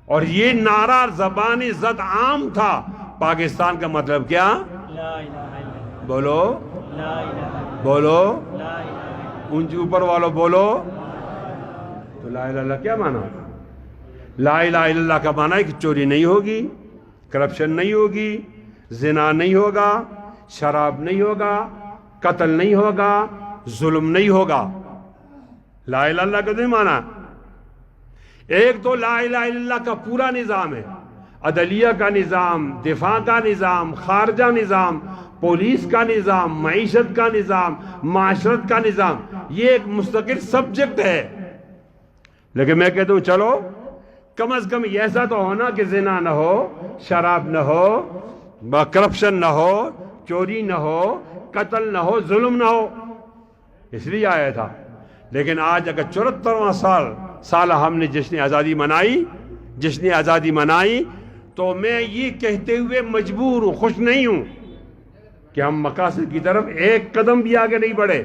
اور یہ نعرہ زبانی زد عام تھا. پاکستان کا مطلب کیا؟ بولو بولو, اوپر والو بولو. تو لا الہ الا اللہ کیا معنی؟ لا الہ الا اللہ کا معنی ہے کہ چوری نہیں ہوگی, کرپشن نہیں ہوگی, زنا نہیں ہوگا, شراب نہیں ہوگا, قتل نہیں ہوگا, ظلم نہیں ہوگا. لا الہ الا اللہ کا تو معنی. ایک تو لا الہ الا اللہ کا پورا نظام ہے, عدلیہ کا نظام, دفاع کا نظام, خارجہ نظام, پولیس کا نظام, معیشت کا نظام, معاشرت کا نظام. یہ ایک مستقل سبجیکٹ ہے. لیکن میں کہتا ہوں چلو کم از کم ایسا تو ہونا کہ زنا نہ ہو, شراب نہ ہو, کرپشن نہ ہو, چوری نہ ہو, قتل نہ ہو, ظلم نہ ہو. اس لیے آیا تھا. لیکن آج اگر 74واں سال ہم نے جشن آزادی منائی تو میں یہ کہتے ہوئے مجبور ہوں, خوش نہیں ہوں کہ ہم مقاصد کی طرف ایک قدم بھی آگے نہیں بڑھے.